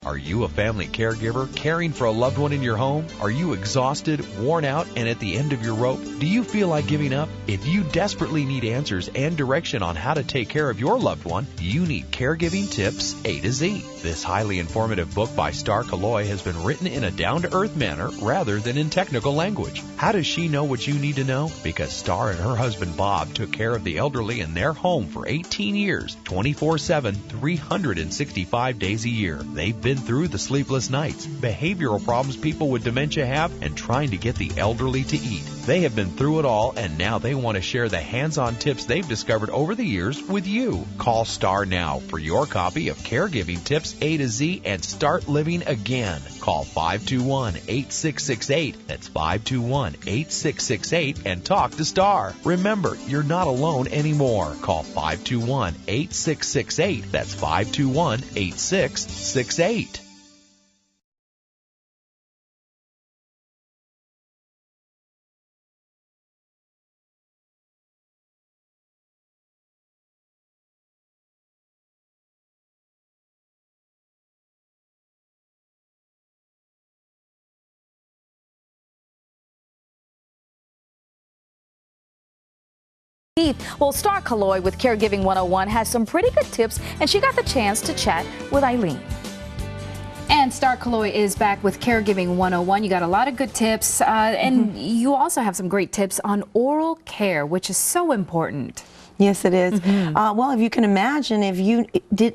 Are you a family caregiver caring for a loved one in your home? Are you exhausted, worn out, and at the end of your rope? Do you feel like giving up? If you desperately need answers and direction on how to take care of your loved one, you need Caregiving Tips A to Z. This highly informative book by Starr Calo-oy has been written in a down-to-earth manner rather than in technical language. How does she know what you need to know? Because Starr and her husband Bob took care of the elderly in their home for 18 years, 24/7, 365 days a year. They've been through the sleepless nights, behavioral problems people with dementia have, and trying to get the elderly to eat. They have been through it all, and now they want to share the hands-on tips they've discovered over the years with you. Call Starr now for your copy of Caregiving Tips A to Z and start living again. Call 521-8668. That's 521-8668 and talk to Starr. Remember, you're not alone anymore. Call 521-8668. That's 521-8668. Well, Starr Calo-oy with Caregiving 101 has some pretty good tips, and she got the chance to chat with Eileen. And Starr Calo-oy is back with Caregiving 101. You got a lot of good tips, and you also have some great tips on oral care, which is so important. Yes, it is. Well, if you can imagine, if you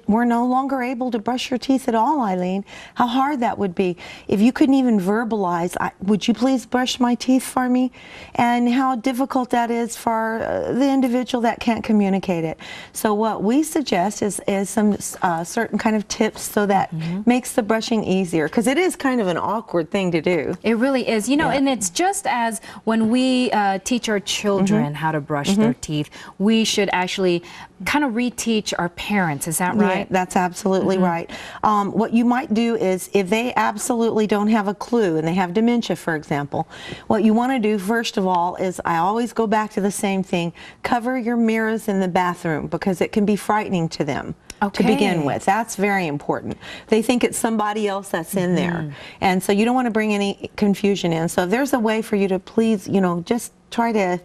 were no longer able to brush your teeth at all, Eileen, how hard that would be. If you couldn't even verbalize, would you please brush my teeth for me? And how difficult that is for the individual that can't communicate it. So what we suggest is some certain kind of tips so that makes the brushing easier, because it is kind of an awkward thing to do. It really is. You know, and it's just as when we teach our children how to brush their teeth, we should actually kind of reteach our parents. Is that right? Yeah, that's absolutely right. What you might do is, if they absolutely don't have a clue and they have dementia, for example, what you want to do first of all is, I always go back to the same thing, cover your mirrors in the bathroom, because it can be frightening to them. To begin with. That's very important. They think it's somebody else that's in there. And so you don't want to bring any confusion in. So if there's a way for you to please, you know, just try to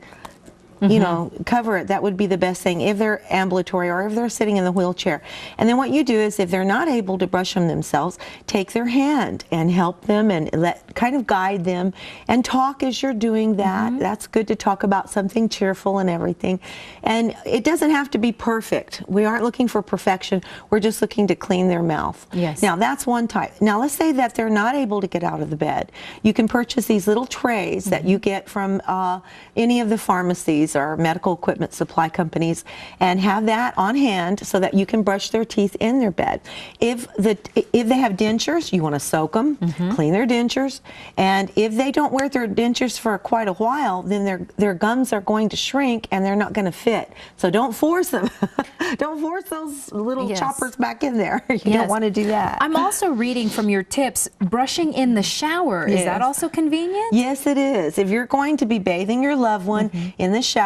you know, cover it, that would be the best thing if they're ambulatory or if they're sitting in the wheelchair. And then what you do is, if they're not able to brush them themselves, take their hand and help them and kind of guide them and talk as you're doing that. That's good to talk about something cheerful and everything. And it doesn't have to be perfect. We aren't looking for perfection. We're just looking to clean their mouth. Yes. Now that's one type. Now let's say that they're not able to get out of the bed. You can purchase these little trays that you get from any of the pharmacies or medical equipment supply companies, and have that on hand so that you can brush their teeth in their bed. If they have dentures, you want to soak them, clean their dentures, and if they don't wear their dentures for quite a while, then their gums are going to shrink and they're not going to fit. So don't force them. Don't force those little choppers back in there. You don't want to do that. I'm also reading from your tips, brushing in the shower. Is that also convenient? Yes, it is. If you're going to be bathing your loved one in the shower,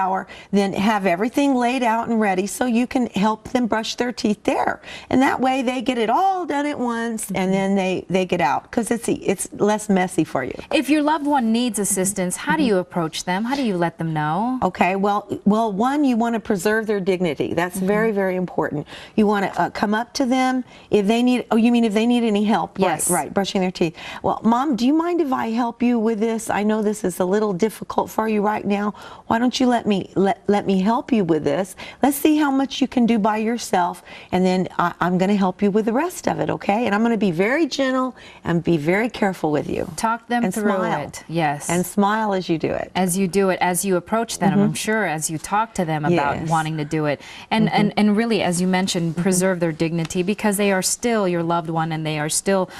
then have everything laid out and ready so you can help them brush their teeth there. And that way they get it all done at once, and then they get out, because it's less messy for you. If your loved one needs assistance, how do you approach them? How do you let them know? Okay, well, one, you want to preserve their dignity. That's very, very important. You want to come up to them if they need, you mean if they need any help? Yes. Right, brushing their teeth. Well, Mom, do you mind if I help you with this? I know this is a little difficult for you right now. Why don't you let me help you with this? Let's see how much you can do by yourself, and then I'm going to help you with the rest of it, okay? And I'm going to be very gentle and be very careful with you. Talk them and through smile. it. Yes. And smile as you do it. As you do it, as you approach them, I'm sure, as you talk to them about wanting to do it. And really, as you mentioned, preserve their dignity, because they are still your loved one, and they are still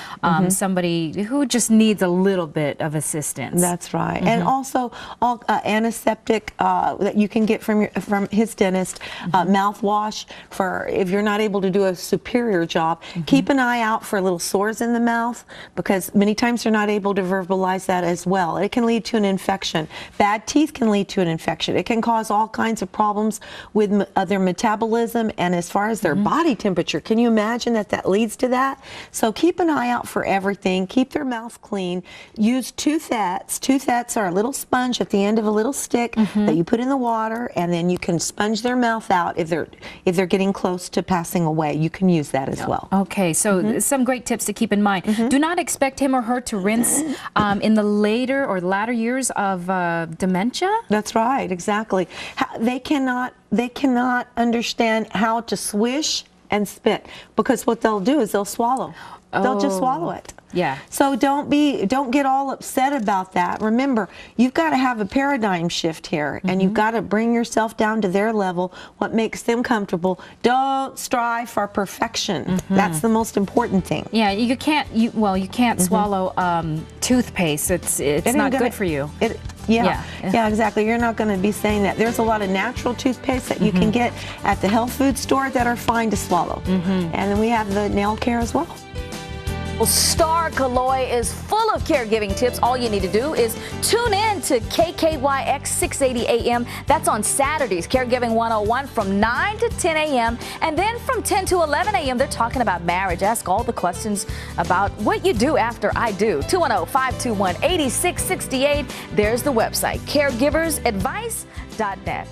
somebody who just needs a little bit of assistance. That's right. And also, all antiseptic that you can get from his dentist, mouthwash for if you're not able to do a superior job. Keep an eye out for little sores in the mouth, because many times they're not able to verbalize that as well. It can lead to an infection. Bad teeth can lead to an infection. It can cause all kinds of problems with their metabolism and as far as their body temperature. Can you imagine that leads to that? So keep an eye out for everything. Keep their mouth clean. Use toothets. Toothets are a little sponge at the end of a little stick that you put in the water, and then you can sponge their mouth out if they're getting close to passing away. You can use that as well. Okay, so some great tips to keep in mind. Do not expect him or her to rinse in the later or latter years of dementia. That's right, exactly. They cannot understand how to swish and spit, because what they'll do is they'll swallow. They'll just swallow it. Yeah. So don't get all upset about that. Remember, you've got to have a paradigm shift here, and you've got to bring yourself down to their level, what makes them comfortable. Don't strive for perfection. That's the most important thing. Yeah, you can't swallow toothpaste. It's not good for you. Yeah, exactly. You're not going to be saying that. There's a lot of natural toothpaste that you can get at the health food store that are fine to swallow. And then we have the nail care as well. Well, Starr Calo-oy is full of caregiving tips. All you need to do is tune in to KKYX 680 AM. That's on Saturdays, Caregiving 101 from 9 to 10 a.m. And then from 10 to 11 a.m., they're talking about marriage. Ask all the questions about what you do after I do. 210-521-8668. There's the website, caregiversadvice.net.